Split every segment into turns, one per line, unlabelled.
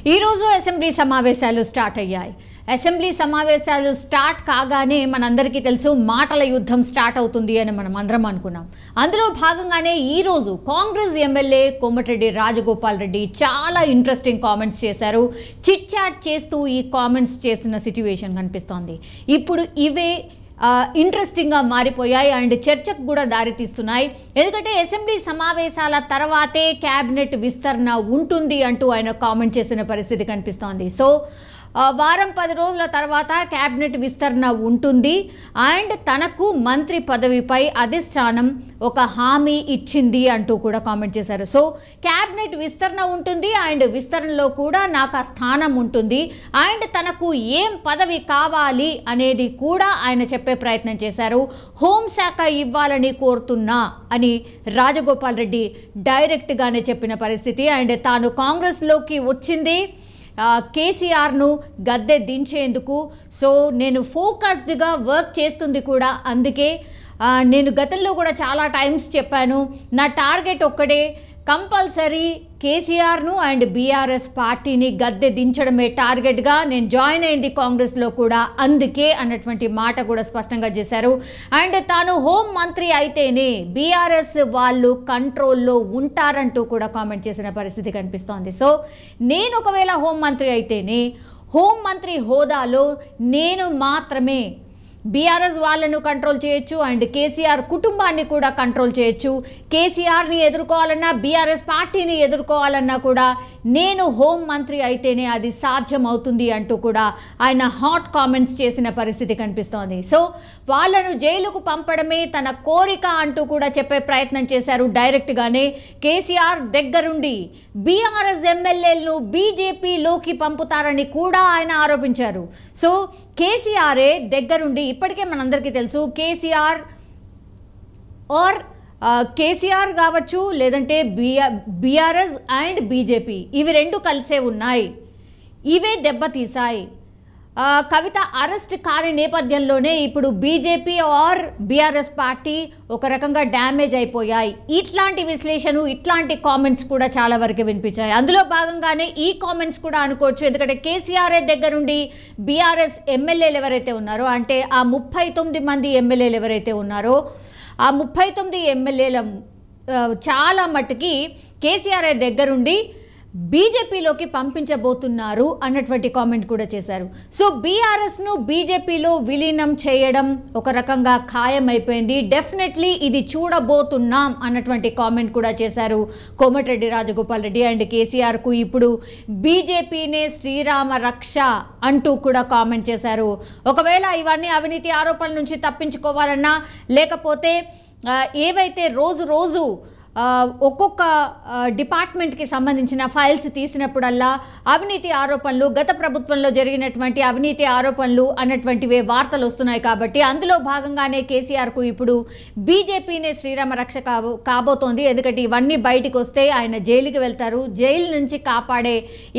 ఈ రోజు అసెంబ్లీ సమావేశాలు స్టార్ట్ అయ్యాయి. అసెంబ్లీ సమావేశాలు స్టార్ట్ కాగానే మనందరికీ తెలుసు మాటల యుద్ధం స్టార్ట్ అవుతుంది అని మనం అందరం అనుకున్నాం. అందులో భాగంగానే ఈ రోజు కాంగ్రెస్ ఎమ్మెల్యే కోమటిరెడ్డి రాజగోపాల్ రెడ్డి చాలా ఇంట్రెస్టింగ్ కామెంట్స్ చేశారు. చిట్ చాట్ చేస్తూ ఈ కామెంట్స్ చేసిన సిట్యుయేషన్ కనిపిస్తోంది. ఇప్పుడు ఇవే ఇంట్రెస్టింగ్గా మారిపోయాయి అండ్ చర్చకు కూడా దారితీస్తున్నాయి. ఎందుకంటే అసెంబ్లీ సమావేశాల తర్వాతే క్యాబినెట్ విస్తరణ ఉంటుంది అంటూ ఆయన కామెంట్ చేసిన పరిస్థితి కనిపిస్తోంది. సో వారం 10 రోజుల తర్వాత క్యాబినెట్ విస్తరణ ఉంటుంది అండ్ తనకు మంత్రి పదవిపై అధిష్టానం ఒక హామీ ఇచ్చింది అంటూ కూడా కామెంట్ చేశారు. సో క్యాబినెట్ విస్తరణ ఉంటుంది అండ్ విస్తరణలో కూడా నాకు ఆ స్థానం ఉంటుంది అండ్ తనకు ఏం పదవి కావాలి అనేది కూడా ఆయన చెప్పే ప్రయత్నం చేశారు. హోంశాఖ ఇవ్వాలని కోరుతున్నా అని రాజగోపాల్ రెడ్డి డైరెక్ట్గానే చెప్పిన పరిస్థితి. అండ్ తాను కాంగ్రెస్లోకి వచ్చింది కేసీఆర్ను గద్దె దించేందుకు. సో నేను ఫోకస్డ్గా వర్క్ చేస్తుంది కూడా అందుకే. నేను గతంలో కూడా చాలా టైమ్స్ చెప్పాను, నా టార్గెట్ ఒక్కడే, కంపల్సరీ కేసీఆర్ను అండ్ బీఆర్ఎస్ పార్టీని గద్దె దించడమే టార్గెట్గా నేను జాయిన్ అయింది కాంగ్రెస్లో కూడా అందుకే అన్నటువంటి మాట కూడా స్పష్టంగా చేశారు. అండ్ తాను హోం మంత్రి అయితేనే బీఆర్ఎస్ వాళ్ళు కంట్రోల్లో ఉంటారంటూ కూడా కామెంట్ చేసిన పరిస్థితి కనిపిస్తోంది. సో నేను ఒకవేళ హోం మంత్రి అయితేనే హోం మంత్రి హోదాలో నేను మాత్రమే బీఆర్ఎస్ వాళ్ళను కంట్రోల్ చేయొచ్చు అండ్ కేసీఆర్ కుటుంబాన్ని కూడా కంట్రోల్ చేయొచ్చు. కేసీఆర్ని ఎదుర్కోవాలన్నా బీఆర్ఎస్ పార్టీని ఎదుర్కోవాలన్నా కూడా నేను హోం మంత్రి అయితేనే అది సాధ్యం అవుతుంది అంటూ కూడా ఆయన హాట్ కామెంట్స్ చేసిన పరిస్థితి కనిపిస్తోంది. సో వాళ్ళను జైలుకు పంపడమే తన కోరిక అంటూ కూడా చెప్పే ప్రయత్నం చేశారు డైరెక్ట్గానే. కేసీఆర్ దగ్గరుండి బీఆర్ఎస్ ఎమ్మెల్యేలను బీజేపీలోకి పంపుతారని కూడా ఆయన ఆరోపించారు. సో కేసీఆరే దగ్గరుండి, ఇప్పటికే మనందరికీ తెలుసు కేసీఆర్ కావచ్చు లేదంటే బీఆర్ఎస్ అండ్ బీజేపీ ఇవి రెండు కలిసే ఉన్నాయి, ఇవే దెబ్బతీశాయి. కవిత అరెస్ట్ కాని నేపథ్యంలోనే ఇప్పుడు బీజేపీ ఆర్ బీఆర్ఎస్ పార్టీ ఒక రకంగా డ్యామేజ్ అయిపోయాయి. ఇట్లాంటి విశ్లేషణ ఇట్లాంటి కామెంట్స్ కూడా చాలా వరకు వినిపించాయి. అందులో భాగంగానే ఈ కామెంట్స్ కూడా అనుకోవచ్చు. ఎందుకంటే కేసీఆర్ దగ్గరుండి బీఆర్ఎస్ ఎమ్మెల్యేలు ఎవరైతే ఉన్నారో, అంటే ఆ 39 మంది ఎమ్మెల్యేలు ఎవరైతే ఉన్నారో ఆ 39 ఎమ్మెల్యేల చాలా మట్టుకి కేసీఆర్ దగ్గరుండి బీజేపీలోకి పంపించబోతున్నారు అన్నటువంటి కామెంట్ కూడా చేశారు. సో బీఆర్ఎస్ను బీజేపీలో విలీనం చేయడం ఒక రకంగా ఖాయమైపోయింది, డెఫినెట్లీ ఇది చూడబోతున్నాం అన్నటువంటి కామెంట్ కూడా చేశారు కోమటిరెడ్డి రాజగోపాల్ రెడ్డి. అండ్ కేసీఆర్కు ఇప్పుడు బీజేపీనే శ్రీరామ రక్ష అంటూ కూడా కామెంట్ చేశారు. ఒకవేళ ఇవన్నీ అవినీతి ఆరోపణల నుంచి తప్పించుకోవాలన్నా లేకపోతే ఏవైతే రోజు ఒక్కొక్క డిపార్ట్మెంట్కి సంబంధించిన ఫైల్స్ తీసినప్పుడల్లా అవినీతి ఆరోపణలు, గత ప్రభుత్వంలో జరిగినటువంటి అవినీతి ఆరోపణలు అన్నటువంటివే వార్తలు వస్తున్నాయి. కాబట్టి అందులో భాగంగానే కేసీఆర్కు ఇప్పుడు బీజేపీనే శ్రీరామ రక్ష కాబోతోంది. ఎందుకంటే ఇవన్నీ బయటకు వస్తే ఆయన జైలుకి వెళ్తారు. జైలు నుంచి కాపాడే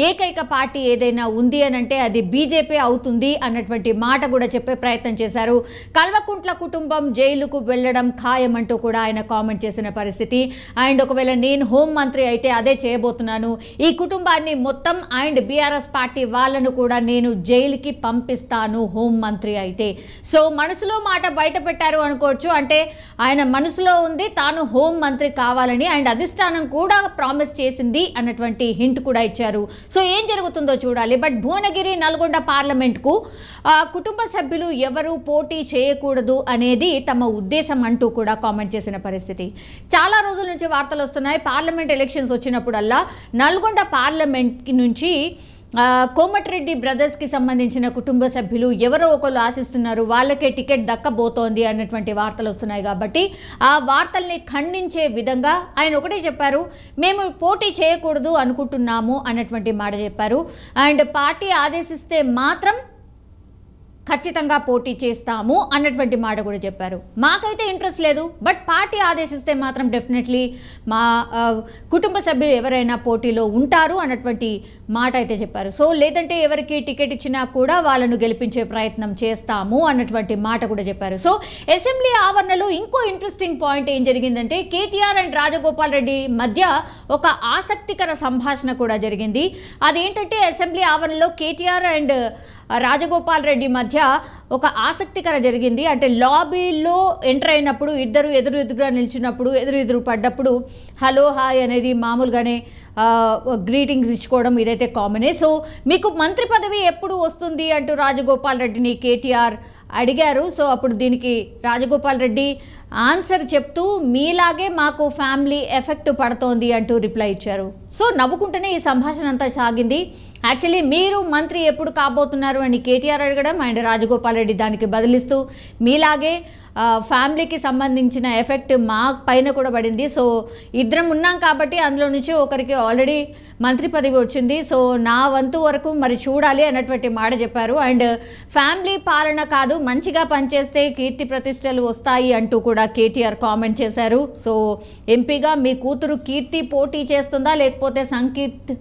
ఏకైక పార్టీ ఏదైనా ఉంది అని అంటే అది బీజేపీ అవుతుంది అన్నటువంటి మాట కూడా చెప్పే ప్రయత్నం చేశారు. కల్వకుంట్ల కుటుంబం జైలుకు వెళ్ళడం ఖాయమంటూ కూడా ఆయన కామెంట్ చేసిన పరిస్థితి. అండ్ ఒకవేళ నేను హోం మంత్రి అయితే అదే చేయబోతున్నాను, ఈ కుటుంబాన్ని మొత్తం అండ్ బీఆర్ఎస్ పార్టీ వాళ్ళను కూడా నేను జైలుకి పంపిస్తాను హోం మంత్రి అయితే. సో మనసులో మాట బయట పెట్టారు అనుకోవచ్చు. అంటే ఆయన మనసులో ఉంది తాను హోం మంత్రి కావాలని అండ్ అధిష్టానం కూడా ప్రామిస్ చేసింది అన్నటువంటి హింట్ కూడా ఇచ్చారు. సో ఏం జరుగుతుందో చూడాలి. బట్ భువనగిరి నల్గొండ పార్లమెంట్కు కుటుంబ సభ్యులు ఎవరు పోటీ చేయకూడదు అనేది తమ ఉద్దేశం అంటూ కూడా కామెంట్ చేసిన పరిస్థితి. చాలా రోజుల నుంచి వార్తలు వస్తున్నాయి. పార్లమెంట్ ఎలక్షన్స్ వచ్చినప్పుడల్లా నల్గొండ పార్లమెంట్ నుంచి కోమటిరెడ్డి బ్రదర్స్కి సంబంధించిన కుటుంబ సభ్యులు ఎవరో ఒకరు ఆశిస్తున్నారు, వాళ్ళకే టికెట్ దక్కబోతోంది అన్నటువంటి వార్తలు వస్తున్నాయి. కాబట్టి ఆ వార్తల్ని ఖండించే విధంగా ఆయన ఒకటే చెప్పారు, మేము పోటీ చేయకూడదు అనుకుంటున్నాము అన్నటువంటి మాట చెప్పారు. అండ్ పార్టీ ఆదేశిస్తే మాత్రం ఖచ్చితంగా పోటీ చేస్తాము అన్నటువంటి మాట కూడా చెప్పారు. మాకైతే ఇంట్రెస్ట్ లేదు, బట్ పార్టీ ఆదేశిస్తే మాత్రం డెఫినెట్లీ మా కుటుంబ సభ్యులు ఎవరైనా పోటీలో ఉంటారు అన్నటువంటి మాట అయితే చెప్పారు. సో లేదంటే ఎవరికి టికెట్ ఇచ్చినా కూడా వాళ్ళను గెలిపించే ప్రయత్నం చేస్తాము అన్నటువంటి మాట కూడా చెప్పారు. సో అసెంబ్లీ ఆవరణలో ఇంకో ఇంట్రెస్టింగ్ పాయింట్ ఏం జరిగిందంటే కేటీఆర్ అండ్ రాజగోపాల్ రెడ్డి మధ్య ఒక ఆసక్తికర సంభాషణ కూడా జరిగింది. అదేంటంటే అసెంబ్లీ ఆవరణలో కేటీఆర్ అండ్ రాజగోపాల్ రెడ్డి మధ్య ఒక ఆసక్తికర జరిగింది. అంటే లాబీలో ఎంటర్ అయినప్పుడు ఇద్దరు ఎదురుగా నిల్చున్నప్పుడు ఎదురు పడ్డప్పుడు హలో హాయ్ అనేది మామూలుగానే గ్రీటింగ్స్ ఇచ్చుకోవడం ఇదైతే కామనే. సో మీకు మంత్రి పదవి ఎప్పుడు వస్తుంది అంటూ రాజగోపాల్ రెడ్డిని కేటీఆర్ అడిగారు. సో అప్పుడు దీనికి రాజగోపాల్ రెడ్డి ఆన్సర్ చెప్తూ మీలాగే మాకు ఫ్యామిలీ ఎఫెక్ట్ పడుతోంది అంటూ రిప్లై ఇచ్చారు. సో నవ్వుకుంటూనే ఈ సంభాషణ అంతా సాగింది. యాక్చువల్లీ మీరు మంత్రి ఎప్పుడు కాబోతున్నారు అని కేటీఆర్ అడగడం అండ్ రాజగోపాల్ రెడ్డి దానికి బదిలిస్తూ మీలాగే ఫ్యామిలీకి సంబంధించిన ఎఫెక్ట్ మా పైన కూడా పడింది. సో ఇద్దరం ఉన్నాం కాబట్టి అందులో నుంచి ఒకరికి ఆల్రెడీ మంత్రి పదవి వచ్చింది. సో నా వంతు వరకు మరి చూడాలి అన్నటువంటి మాట చెప్పారు. అండ్ ఫ్యామిలీ పాలన కాదు, మంచిగా పనిచేస్తే కీర్తి ప్రతిష్టలు వస్తాయి అంటూ కూడా కేటీఆర్ కామెంట్ చేశారు. సో ఎంపీగా మీ కూతురు కీర్తి పోటీ చేస్తుందా లేకపోతే సంకీర్తి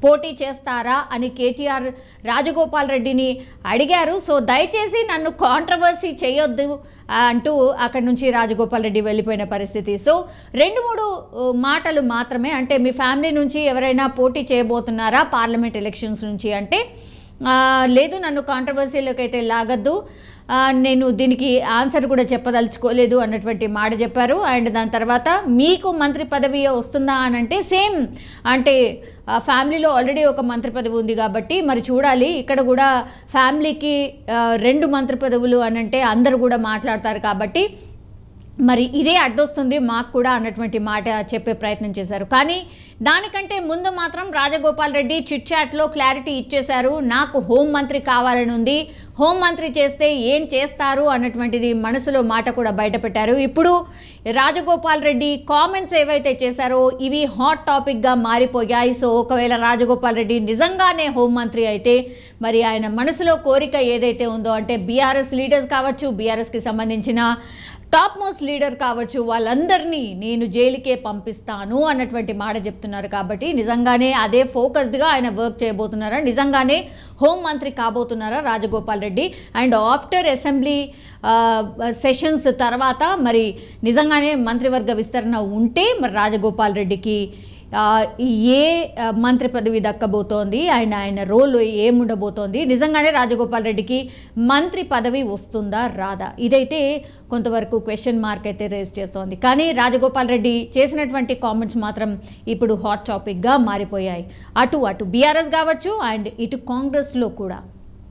పోటీ చేస్తారా అని కేటీఆర్ రాజగోపాల్ రెడ్డిని అడిగారు. సో దయచేసి నన్ను కాంట్రవర్సీ చేయొద్దు అంటూ అక్కడి నుంచి రాజగోపాల్ రెడ్డి వెళ్ళిపోయిన పరిస్థితి. సో 2-3 మాటలు మాత్రమే. అంటే మీ ఫ్యామిలీ నుంచి ఎవరైనా పోటీ చేయబోతున్నారా పార్లమెంట్ ఎలక్షన్స్ నుంచి అంటే లేదు, నన్ను కాంట్రవర్సీలోకి అయితే లాగద్దు, నేను దీనికి ఆన్సర్ కూడా చెప్పదలుచుకోలేదు అన్నటువంటి మాట చెప్పారు. అండ్ దాని తర్వాత మీకు మంత్రి పదవి వస్తుందా అని అంటే సేమ్, అంటే ఫ్యామిలీలో ఆల్రెడీ ఒక మంత్రి పదవి ఉంది కాబట్టి మరి చూడాలి. ఇక్కడ కూడా ఫ్యామిలీకి 2 మంత్రి పదవులు అని అంటే అందరూ కూడా మాట్లాడతారు కాబట్టి మరి ఇదే అడ్డొస్తుంది మాకు కూడా అన్నటువంటి మాట చెప్పే ప్రయత్నం చేశారు. కానీ దానికంటే ముందు మాత్రం రాజగోపాల్ రెడ్డి చిట్ చాట్లో క్లారిటీ ఇచ్చేశారు. నాకు హోంమంత్రి కావాలని ఉంది, హోంమంత్రి చేస్తే ఏం చేస్తారు అన్నటువంటిది మనసులో మాట కూడా బయటపెట్టారు. ఇప్పుడు రాజగోపాల్ రెడ్డి కామెంట్స్ ఏవైతే చేశారో ఇవి హాట్ టాపిక్గా మారిపోయాయి. సో ఒకవేళ రాజగోపాల్ రెడ్డి నిజంగానే హోంమంత్రి అయితే మరి ఆయన మనసులో కోరిక ఏదైతే ఉందో అంటే బీఆర్ఎస్ లీడర్స్ కావచ్చు, బీఆర్ఎస్కి సంబంధించిన టాప్ మోస్ట్ లీడర్ కావచ్చు, వాళ్ళందరినీ నేను జైలుకే పంపిస్తాను అన్నటువంటి మాట చెప్తున్నారు. కాబట్టి నిజంగానే అదే ఫోకస్డ్గా ఆయన వర్క్ చేయబోతున్నారా, నిజంగానే హోంమంత్రి కాబోతున్నారా Rajagopal Reddy? And after assembly sessions తర్వాత మరి నిజంగానే మంత్రివర్గ విస్తరణ ఉంటే మరి రాజగోపాల్ రెడ్డికి ఏ మంత్రి పదవి దక్కబోతోంది, ఆయన రోల్ ఏముండబోతోంది, నిజంగానే రాజగోపాల్ రెడ్డికి మంత్రి పదవి వస్తుందా రాదా, ఇదైతే కొంతవరకు క్వశ్చన్ మార్క్ అయితే రేస్ చేస్తోంది. కానీ రాజగోపాల్ రెడ్డి చేసినటువంటి కామెంట్స్ మాత్రం ఇప్పుడు హాట్ టాపిక్గా మారిపోయాయి. అటు బీఆర్ఎస్ కావచ్చు అండ్ ఇటు కాంగ్రెస్లో కూడా.